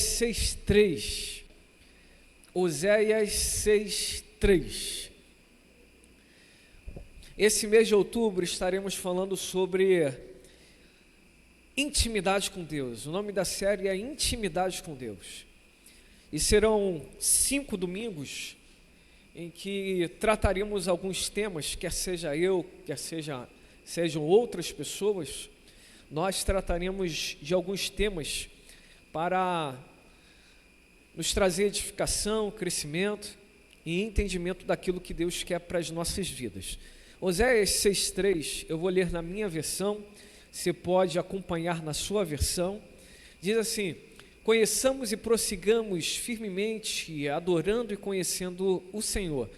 6:3. Oséias 6:3. Esse mês de outubro estaremos falando sobre intimidade com Deus. O nome da série é Intimidade com Deus. E serão 5 domingos em que trataremos alguns temas, quer seja eu, quer sejam outras pessoas. Nós trataremos de alguns temas para nos trazer edificação, crescimento e entendimento daquilo que Deus quer para as nossas vidas. Oséias 6:3, eu vou ler na minha versão, você pode acompanhar na sua versão. Diz assim: conheçamos e prossigamos firmemente, adorando e conhecendo o Senhor.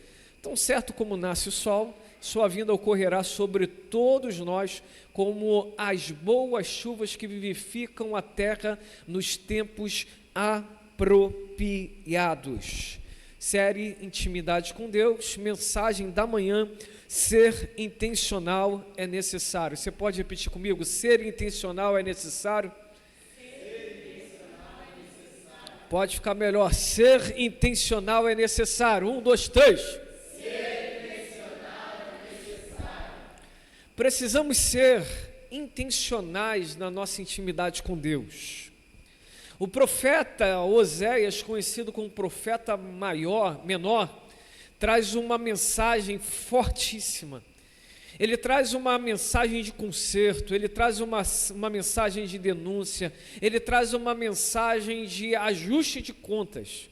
Tão certo como nasce o sol, sua vinda ocorrerá sobre todos nós, como as boas chuvas que vivificam a terra nos tempos apropriados. Série Intimidade com Deus, mensagem da manhã: ser intencional é necessário. Você pode repetir comigo? Ser intencional é necessário? Pode ficar melhor. Ser intencional é necessário. 1, 2, 3. Ser intencional é necessário. Precisamos ser intencionais na nossa intimidade com Deus. O profeta Oséias, conhecido como profeta menor, traz uma mensagem fortíssima. Ele traz uma mensagem de conserto, ele traz uma mensagem de denúncia, ele traz uma mensagem de ajuste de contas.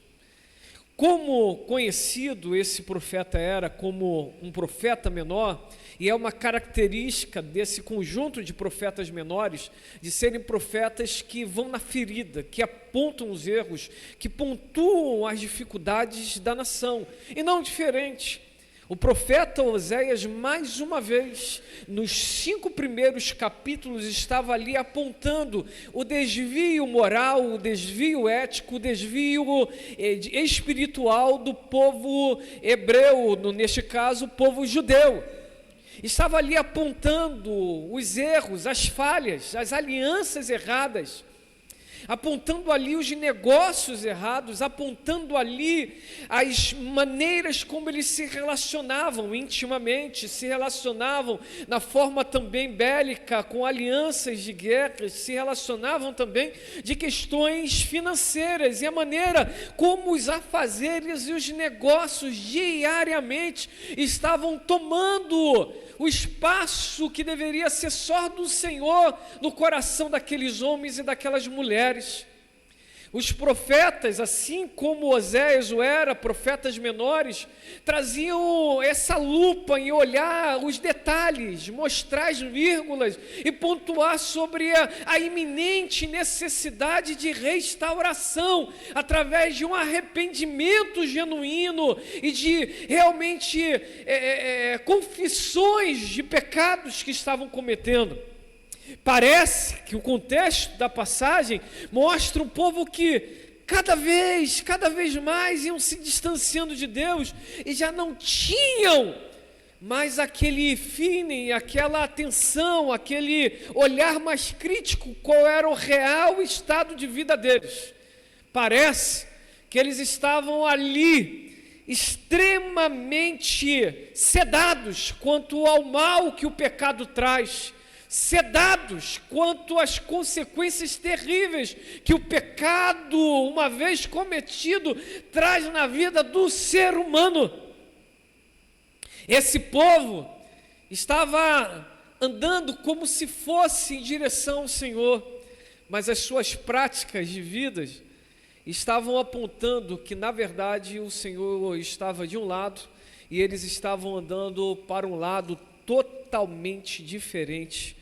Como conhecido esse profeta era como um profeta menor, e é uma característica desse conjunto de profetas menores, de serem profetas que vão na ferida, que apontam os erros, que pontuam as dificuldades da nação, e não diferente. O profeta Oséias, mais uma vez, nos 5 primeiros capítulos, estava ali apontando o desvio moral, o desvio ético, o desvio espiritual do povo hebreu, neste caso, o povo judeu. Estava ali apontando os erros, as falhas, as alianças erradas, apontando ali os negócios errados, apontando ali as maneiras como eles se relacionavam intimamente, se relacionavam na forma também bélica, com alianças de guerra, se relacionavam também de questões financeiras e a maneira como os afazeres e os negócios diariamente estavam tomando o espaço que deveria ser só do Senhor no coração daqueles homens e daquelas mulheres. Os profetas, assim como Oséias o era, profetas menores, traziam essa lupa em olhar os detalhes, mostrar as vírgulas e pontuar sobre a iminente necessidade de restauração através de um arrependimento genuíno e de realmente confissões de pecados que estavam cometendo. Parece que o contexto da passagem mostra um povo que cada vez mais iam se distanciando de Deus e já não tinham mais aquele feeling, aquela atenção, aquele olhar mais crítico, qual era o real estado de vida deles. Parece que eles estavam ali extremamente sedados quanto ao mal que o pecado traz, sedados quanto às consequências terríveis que o pecado, uma vez cometido, traz na vida do ser humano. Esse povo estava andando como se fosse em direção ao Senhor, mas as suas práticas de vida estavam apontando que, na verdade, o Senhor estava de um lado e eles estavam andando para um lado totalmente diferente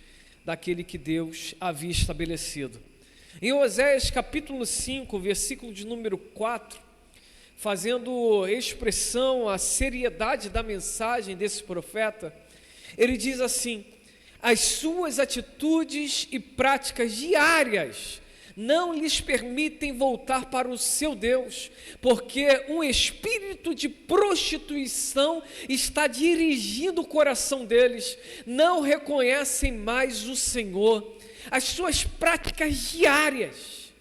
daquele que Deus havia estabelecido. Em Oséias capítulo 5, versículo de número 4, fazendo expressão à seriedade da mensagem desse profeta, ele diz assim: as suas atitudes e práticas diárias não lhes permitem voltar para o seu Deus, porque um espírito de prostituição está dirigindo o coração deles, não reconhecem mais o Senhor. As suas práticas diárias,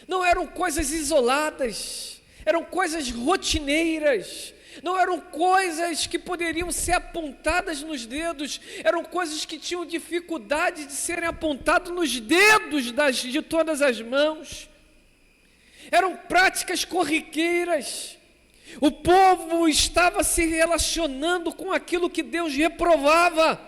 não eram coisas isoladas, eram coisas rotineiras, não eram coisas que poderiam ser apontadas nos dedos, eram coisas que tinham dificuldade de serem apontadas nos dedos de todas as mãos, eram práticas corriqueiras. O povo estava se relacionando com aquilo que Deus reprovava.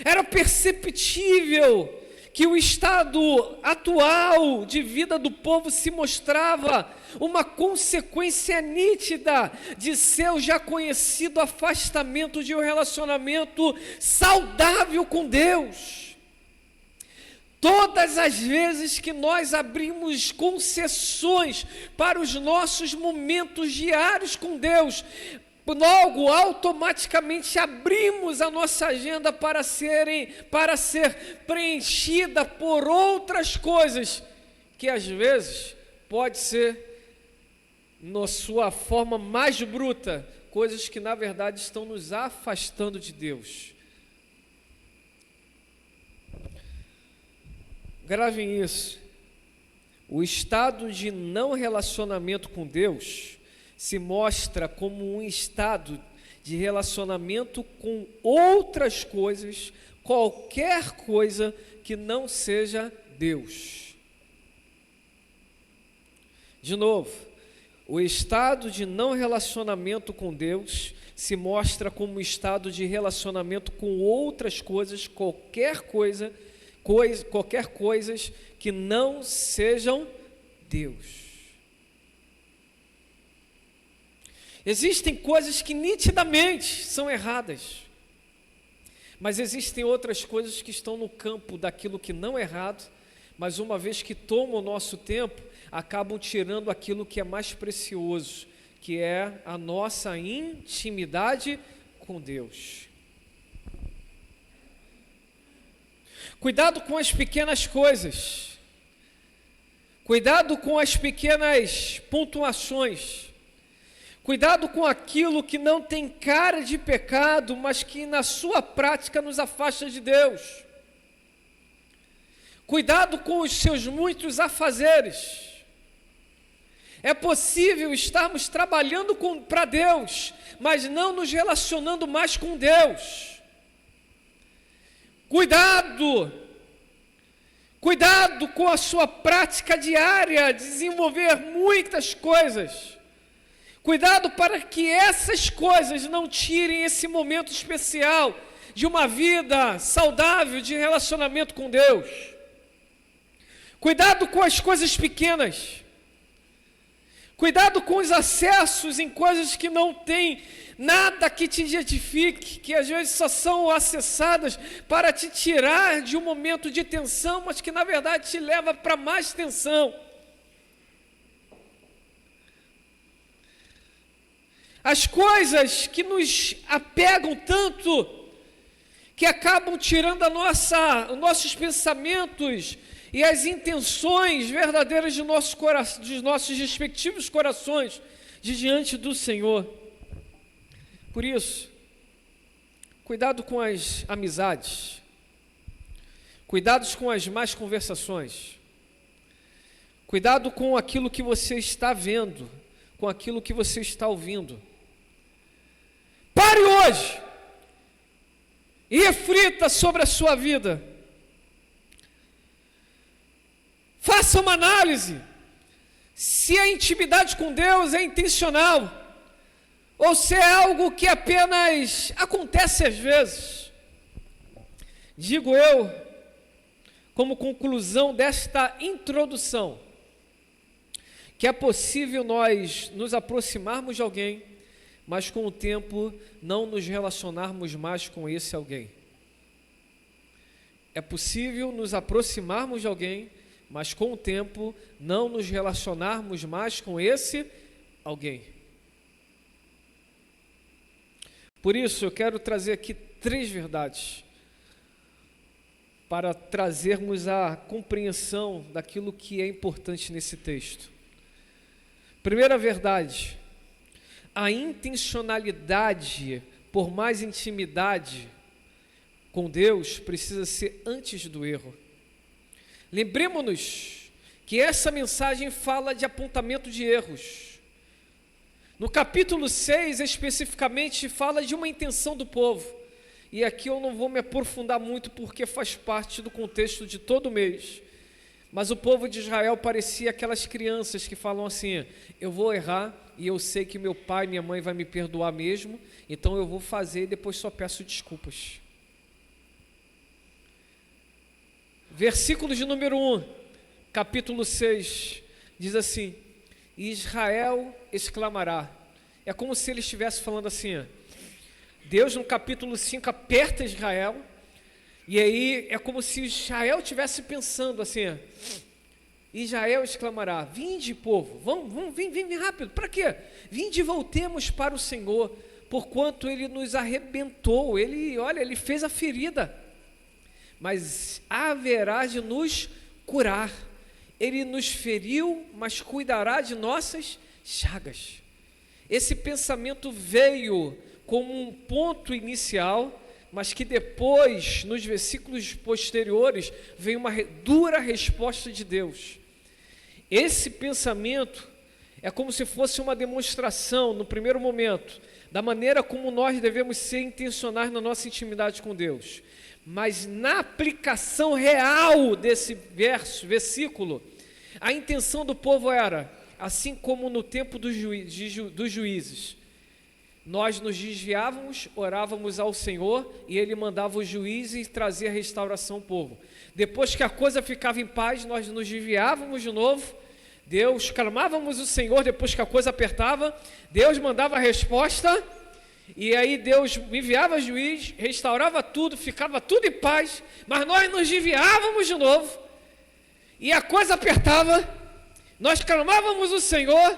Era perceptível que o estado atual de vida do povo se mostrava uma consequência nítida de seu já conhecido afastamento de um relacionamento saudável com Deus. Todas as vezes que nós abrimos concessões para os nossos momentos diários com Deus, logo automaticamente abrimos a nossa agenda para ser preenchida por outras coisas, que às vezes pode ser, na sua forma mais bruta, coisas que na verdade estão nos afastando de Deus. Gravem isso. O estado de não relacionamento com Deus se mostra como um estado de relacionamento com outras coisas, qualquer coisa que não seja Deus. De novo, o estado de não relacionamento com Deus se mostra como um estado de relacionamento com outras coisas, qualquer coisas que não sejam Deus. Existem coisas que nitidamente são erradas, mas existem outras coisas que estão no campo daquilo que não é errado, mas uma vez que tomam o nosso tempo, acabam tirando aquilo que é mais precioso, que é a nossa intimidade com Deus. Cuidado com as pequenas coisas, cuidado com as pequenas pontuações, cuidado com aquilo que não tem cara de pecado, mas que na sua prática nos afasta de Deus. Cuidado com os seus muitos afazeres. É possível estarmos trabalhando para Deus, mas não nos relacionando mais com Deus. Cuidado com a sua prática diária, desenvolver muitas coisas. Cuidado para que essas coisas não tirem esse momento especial de uma vida saudável de relacionamento com Deus. Cuidado com as coisas pequenas. Cuidado com os acessos em coisas que não têm nada que te edifique, que às vezes só são acessadas para te tirar de um momento de tensão, mas que na verdade te leva para mais tensão. As coisas que nos apegam tanto, que acabam tirando os nossos pensamentos e as intenções verdadeiras de nossos respectivos corações de diante do Senhor. Por isso, cuidado com as amizades, cuidado com as más conversações, cuidado com aquilo que você está vendo, com aquilo que você está ouvindo. Pare hoje e reflita sobre a sua vida. Faça uma análise se a intimidade com Deus é intencional ou se é algo que apenas acontece às vezes. Digo eu, como conclusão desta introdução, que é possível nós nos aproximarmos de alguém, mas com o tempo não nos relacionarmos mais com esse alguém. É possível nos aproximarmos de alguém, mas com o tempo não nos relacionarmos mais com esse alguém. Por isso eu quero trazer aqui 3 verdades para trazermos a compreensão daquilo que é importante nesse texto. Primeira verdade: a intencionalidade por mais intimidade com Deus precisa ser antes do erro. Lembremos-nos que essa mensagem fala de apontamento de erros. No capítulo 6, especificamente, fala de uma intenção do povo. E aqui eu não vou me aprofundar muito, porque faz parte do contexto de todo mês. Mas o povo de Israel parecia aquelas crianças que falam assim: eu vou errar e eu sei que meu pai e minha mãe vai me perdoar mesmo, então eu vou fazer e depois só peço desculpas. Versículo de número 1, capítulo 6, diz assim: Israel exclamará. É como se ele estivesse falando assim, Deus no capítulo 5 aperta Israel, e aí é como se Israel estivesse pensando assim, Israel exclamará: vinde, povo, vem rápido, para quê? Vinde e voltemos para o Senhor, porquanto Ele nos arrebentou, Ele fez a ferida, mas haverá de nos curar. Ele nos feriu, mas cuidará de nossas chagas. Esse pensamento veio como um ponto inicial, mas que depois, nos versículos posteriores, vem uma dura resposta de Deus. Esse pensamento é como se fosse uma demonstração, no primeiro momento, da maneira como nós devemos ser intencionais na nossa intimidade com Deus. Mas na aplicação real desse versículo, a intenção do povo era, assim como no tempo dos juízes, nós nos desviávamos, orávamos ao Senhor e Ele mandava os juízes e trazia restauração ao povo. Depois que a coisa ficava em paz, nós nos desviávamos de novo, Deus, clamávamos o Senhor, depois que a coisa apertava, Deus mandava a resposta, e aí Deus enviava juiz, restaurava tudo, ficava tudo em paz, mas nós nos desviávamos de novo, e a coisa apertava, nós clamávamos o Senhor,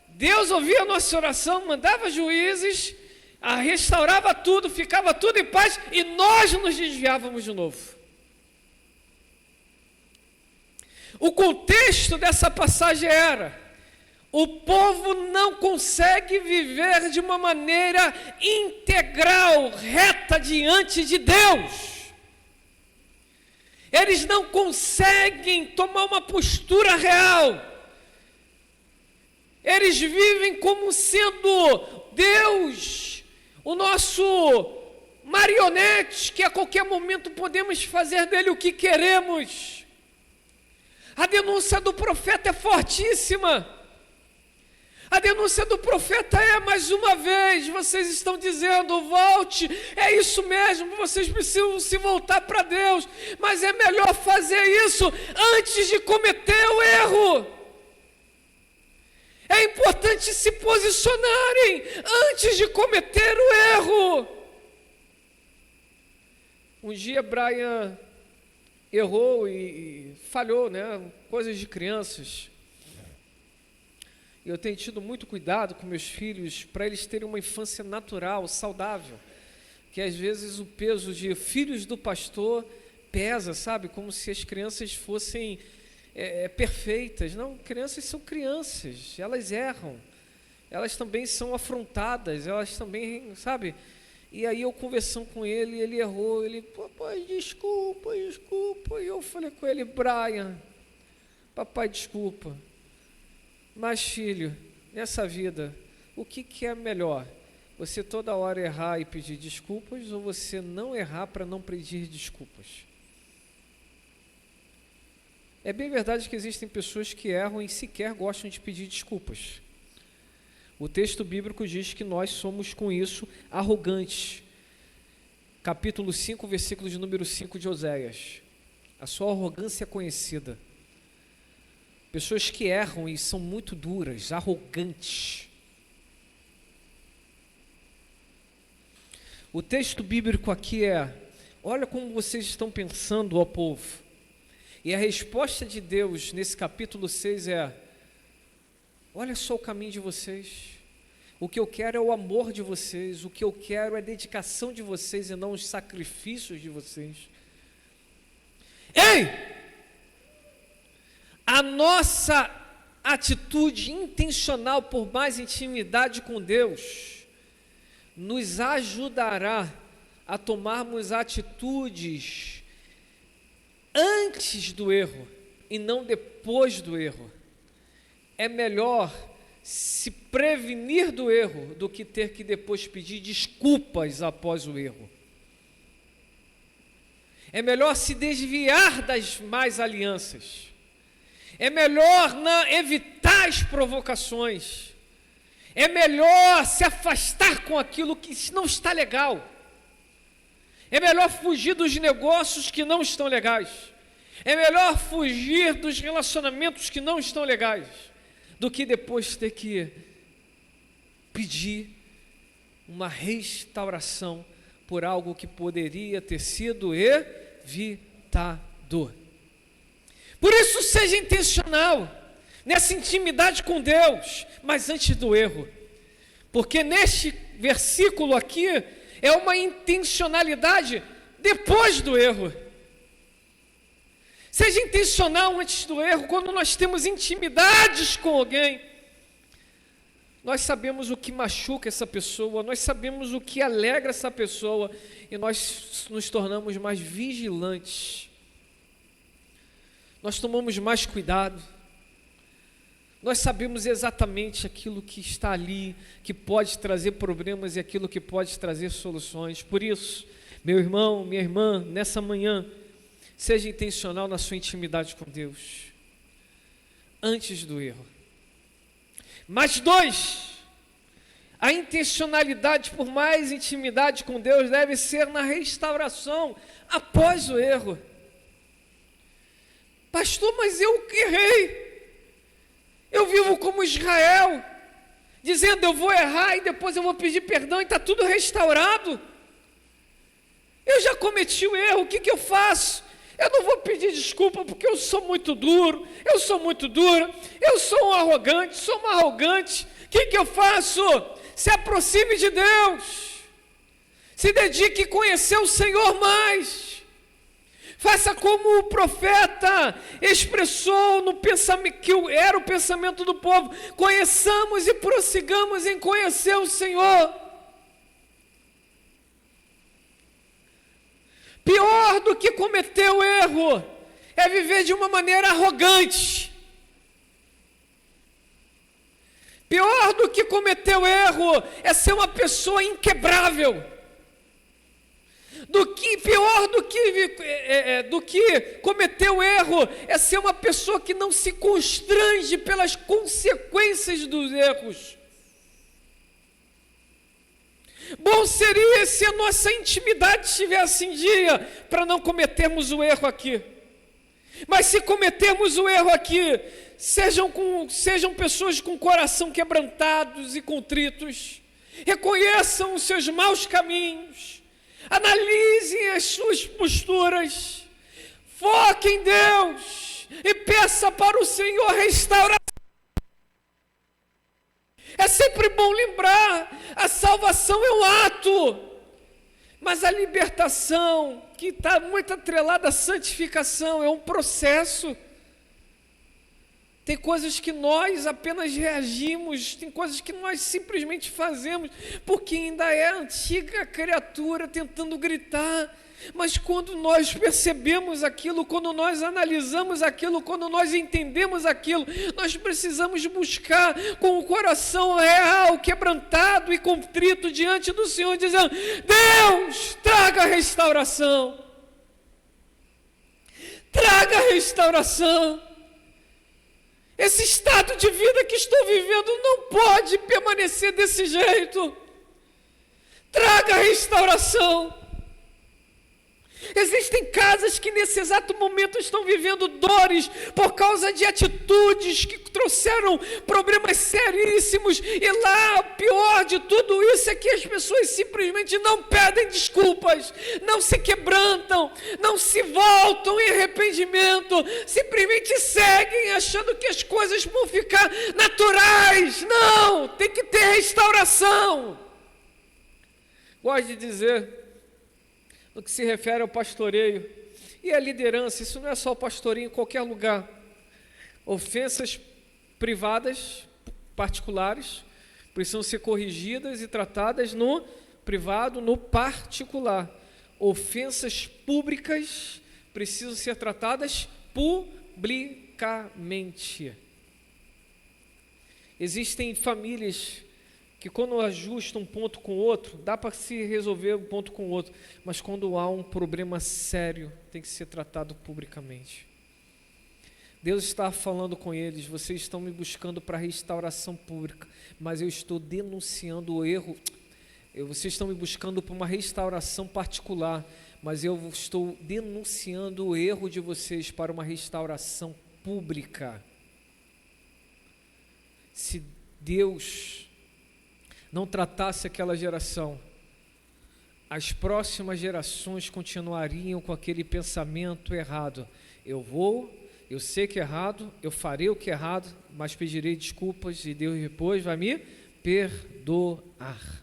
Deus ouvia a nossa oração, mandava juízes, restaurava tudo, ficava tudo em paz, e nós nos desviávamos de novo. O contexto dessa passagem era: o povo não consegue viver de uma maneira integral, reta diante de Deus. Eles não conseguem tomar uma postura real. Eles vivem como sendo Deus, o nosso marionete, que a qualquer momento podemos fazer dele o que queremos. A denúncia do profeta é fortíssima. A denúncia do profeta é: mais uma vez, vocês estão dizendo, volte, é isso mesmo, vocês precisam se voltar para Deus, mas é melhor fazer isso antes de cometer o erro. É importante se posicionarem antes de cometer o erro. Um dia Brian errou e falhou, coisas de crianças. Eu tenho tido muito cuidado com meus filhos para eles terem uma infância natural, saudável, que às vezes o peso de filhos do pastor pesa, sabe, como se as crianças fossem perfeitas. Não, crianças são crianças, elas erram, elas também são afrontadas, elas também, sabe. E aí eu conversando com ele, ele errou, ele: papai, desculpa, e eu falei com ele: Brian, papai, desculpa, mas filho, nessa vida, o que é melhor? Você toda hora errar e pedir desculpas, ou você não errar para não pedir desculpas? É bem verdade que existem pessoas que erram e sequer gostam de pedir desculpas. O texto bíblico diz que nós somos com isso arrogantes. Capítulo 5, versículo de número 5 de Oséias. A sua arrogância é conhecida. Pessoas que erram e são muito duras, arrogantes. O texto bíblico aqui é: olha como vocês estão pensando, ó povo. E a resposta de Deus nesse capítulo 6 é: olha só o caminho de vocês. O que eu quero é o amor de vocês. O que eu quero é a dedicação de vocês e não os sacrifícios de vocês. Ei! A nossa atitude intencional por mais intimidade com Deus nos ajudará a tomarmos atitudes antes do erro e não depois do erro. É melhor se prevenir do erro do que ter que depois pedir desculpas após o erro. É melhor se desviar das más alianças. É melhor evitar as provocações. É melhor se afastar com aquilo que não está legal. É melhor fugir dos negócios que não estão legais. É melhor fugir dos relacionamentos que não estão legais, do que depois ter que pedir uma restauração por algo que poderia ter sido evitado. Por isso, seja intencional nessa intimidade com Deus, mas antes do erro, porque neste versículo aqui é uma intencionalidade depois do erro. Seja intencional antes do erro. Quando nós temos intimidades com alguém, nós sabemos o que machuca essa pessoa, nós sabemos o que alegra essa pessoa, e nós nos tornamos mais vigilantes, nós tomamos mais cuidado, nós sabemos exatamente aquilo que está ali, que pode trazer problemas, e aquilo que pode trazer soluções. Por isso, meu irmão, minha irmã, nessa manhã, seja intencional na sua intimidade com Deus, antes do erro. Mas 2, a intencionalidade por mais intimidade com Deus deve ser na restauração após o erro. Pastor, mas eu errei. Eu vivo como Israel, dizendo eu vou errar e depois eu vou pedir perdão e está tudo restaurado. Eu já cometi o erro, o que eu faço? Eu não vou pedir desculpa porque eu sou muito duro, eu sou muito dura, eu sou um arrogante, sou uma arrogante. O que eu faço? Se aproxime de Deus, se dedique a conhecer o Senhor mais. Faça como o profeta expressou no pensamento, que era o pensamento do povo: conheçamos e prossigamos em conhecer o Senhor. Pior do que cometer o erro é viver de uma maneira arrogante. Pior do que cometer o erro é ser uma pessoa inquebrável. Pior do que cometer o erro é ser uma pessoa que não se constrange pelas consequências dos erros. Bom seria se a nossa intimidade estivesse em dia, para não cometermos o erro aqui. Mas se cometermos o erro aqui, sejam pessoas com coração quebrantados e contritos, reconheçam os seus maus caminhos, analisem as suas posturas, foque em Deus e peça para o Senhor restaurar. É sempre bom lembrar, a salvação é um ato, mas a libertação, que está muito atrelada à santificação, é um processo. Tem coisas que nós apenas reagimos, tem coisas que nós simplesmente fazemos, porque ainda é a antiga criatura tentando gritar. Mas quando nós percebemos aquilo, quando nós analisamos aquilo, quando nós entendemos aquilo, nós precisamos buscar com o coração real, quebrantado e contrito diante do Senhor, dizendo: Deus, traga restauração. Traga restauração. Esse estado de vida que estou vivendo não pode permanecer desse jeito. Traga restauração. Existem casas que nesse exato momento estão vivendo dores por causa de atitudes que trouxeram problemas seríssimos, e lá, o pior de tudo isso é que as pessoas simplesmente não pedem desculpas, não se quebrantam, não se voltam em arrependimento, simplesmente seguem achando que as coisas vão ficar naturais. Não, tem que ter restauração. Gosto de dizer, no que se refere ao pastoreio e à liderança, isso não é só o pastoreio, em qualquer lugar. Ofensas privadas, particulares, precisam ser corrigidas e tratadas no privado, no particular. Ofensas públicas precisam ser tratadas publicamente. publicamente. Existem famílias que quando ajustam um ponto com o outro, dá para se resolver um ponto com o outro, mas quando há um problema sério, tem que ser tratado publicamente. Deus está falando com eles: vocês estão me buscando para restauração pública, mas eu estou denunciando o erro. Vocês estão me buscando para uma restauração particular, mas eu estou denunciando o erro de vocês para uma restauração pública. Se Deus não tratasse aquela geração, as próximas gerações continuariam com aquele pensamento errado. Eu sei que é errado, eu farei o que é errado, mas pedirei desculpas e Deus depois vai me perdoar.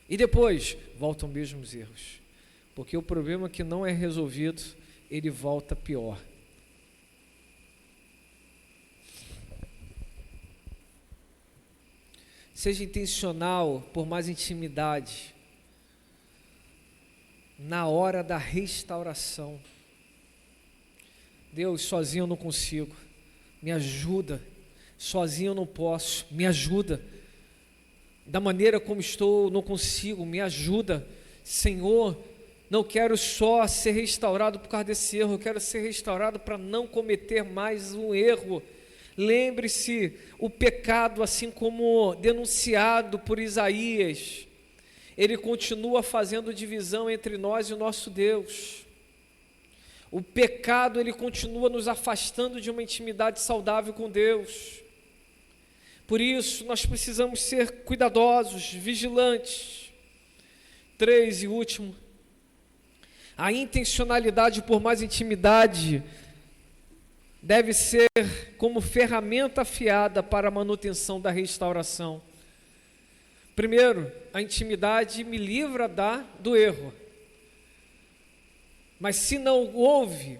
E depois voltam os mesmos erros, porque o problema que não é resolvido, ele volta pior. Seja intencional por mais intimidade na hora da restauração. Deus, sozinho eu não consigo, me ajuda. Sozinho eu não posso, me ajuda. Da maneira como estou, não consigo, me ajuda. Senhor, não quero só ser restaurado por causa desse erro, eu quero ser restaurado para não cometer mais um erro. Lembre-se, o pecado, assim como denunciado por Isaías, ele continua fazendo divisão entre nós e o nosso Deus. O pecado, ele continua nos afastando de uma intimidade saudável com Deus. Por isso, nós precisamos ser cuidadosos, vigilantes. 3 e último, a intencionalidade por mais intimidade deve ser como ferramenta afiada para a manutenção da restauração. Primeiro, a intimidade me livra do erro. Mas se não houve,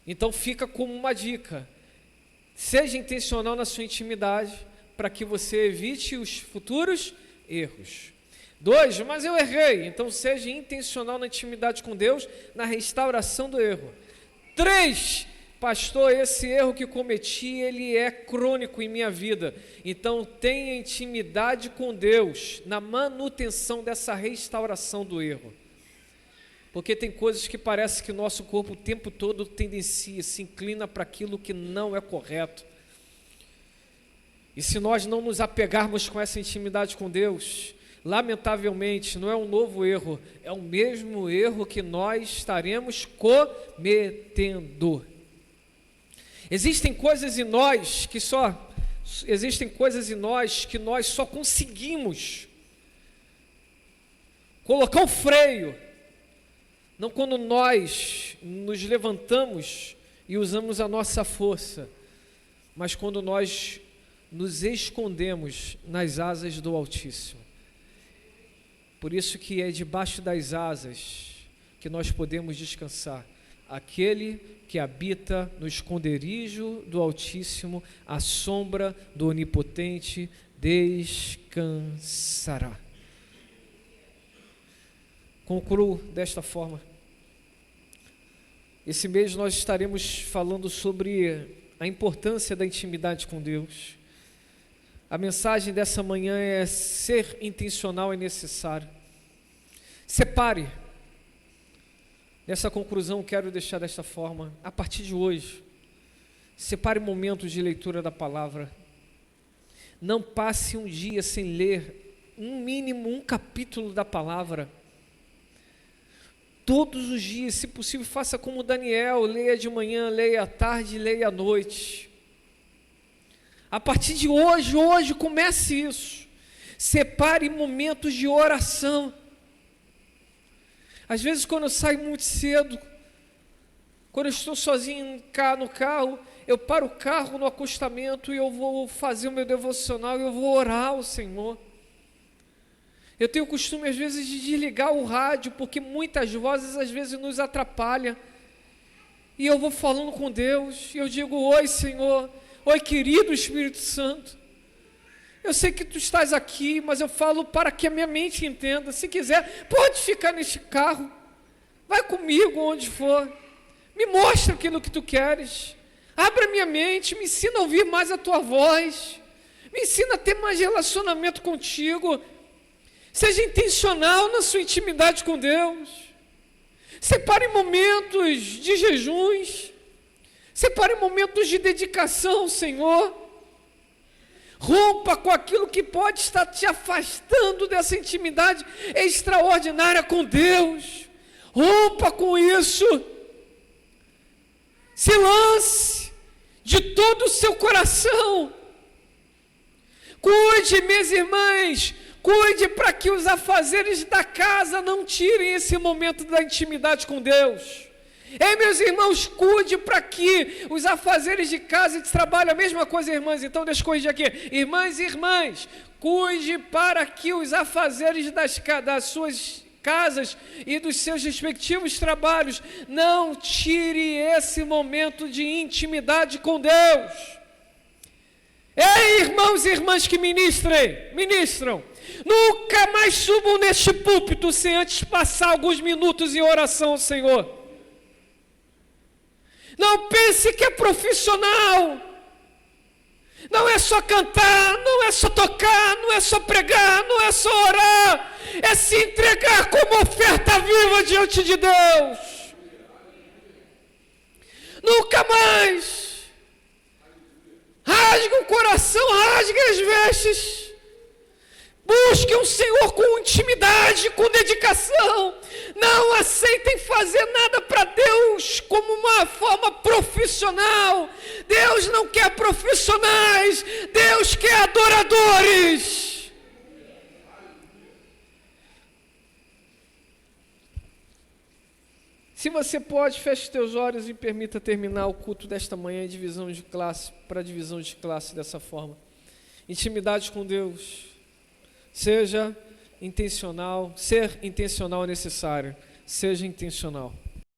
então fica como uma dica: seja intencional na sua intimidade, para que você evite os futuros erros. 2, mas eu errei, então seja intencional na intimidade com Deus, na restauração do erro. 3, pastor, esse erro que cometi, ele é crônico em minha vida, então tenha intimidade com Deus, na manutenção dessa restauração do erro. Porque tem coisas que parece que o nosso corpo o tempo todo tendencia, se inclina para aquilo que não é correto. E se nós não nos apegarmos com essa intimidade com Deus, lamentavelmente não é um novo erro, é o mesmo erro que nós estaremos cometendo. Existem coisas em nós que nós só conseguimos colocar o freio, não quando nós nos levantamos e usamos a nossa força, mas quando nós nos escondemos nas asas do Altíssimo. Por isso que é debaixo das asas que nós podemos descansar. Aquele que habita no esconderijo do Altíssimo, à sombra do Onipotente, descansará. Concluo desta forma. Esse mês nós estaremos falando sobre a importância da intimidade com Deus. A mensagem dessa manhã é: ser intencional é necessário. Separe. Nessa conclusão quero deixar desta forma: a partir de hoje, separe momentos de leitura da palavra. Não passe um dia sem ler um capítulo da palavra. Todos os dias, se possível, faça como Daniel, leia de manhã, leia à tarde, leia à noite. A partir de hoje comece isso. Separe momentos de oração. Às vezes, quando eu saio muito cedo, quando eu estou sozinho no carro, eu paro o carro no acostamento e eu vou fazer o meu devocional e eu vou orar ao Senhor. Eu tenho o costume, às vezes, de desligar o rádio, porque muitas vozes, às vezes, nos atrapalham. E eu vou falando com Deus, e eu digo: oi, Senhor, oi, querido Espírito Santo. Eu sei que Tu estás aqui, mas eu falo para que a minha mente entenda. Se quiser, pode ficar neste carro, vai comigo onde for, Me mostra aquilo que tu queres. Abra minha mente, me ensina a ouvir mais a tua voz. Me ensina a ter mais relacionamento contigo. Seja intencional na sua intimidade com Deus. Separe momentos de jejuns. Separe momentos de dedicação, Senhor. Rompa com aquilo que pode estar te afastando dessa intimidade extraordinária com Deus. Rompa com isso. Se lance de todo o seu coração. Cuide, minhas irmãs, cuide para que os afazeres da casa não tirem esse momento da intimidade com Deus. Ei, meus irmãos, cuide para que os afazeres de casa e de trabalho, a mesma coisa, irmãs, então deixa eu corrigir aqui. Irmãs, cuide para que os afazeres das suas casas e dos seus respectivos trabalhos não tire esse momento de intimidade com Deus. Ei, irmãos e irmãs que ministram, nunca mais subam neste púlpito sem antes passar alguns minutos em oração ao Senhor. Não pense que é profissional. Não é só cantar, não é só tocar, não é só pregar, não é só orar. É se entregar como oferta viva diante de Deus. Nunca mais. Rasgue o coração, rasgue as vestes. Busquem o Senhor com intimidade, com dedicação. Não aceitem fazer nada para Deus como uma forma profissional. Deus não quer profissionais, Deus quer adoradores. Se você pode, feche os teus olhos e permita terminar o culto desta manhã em divisão de classe, para divisão de classe dessa forma. Intimidade com Deus. Seja intencional, ser intencional é necessário. Seja intencional.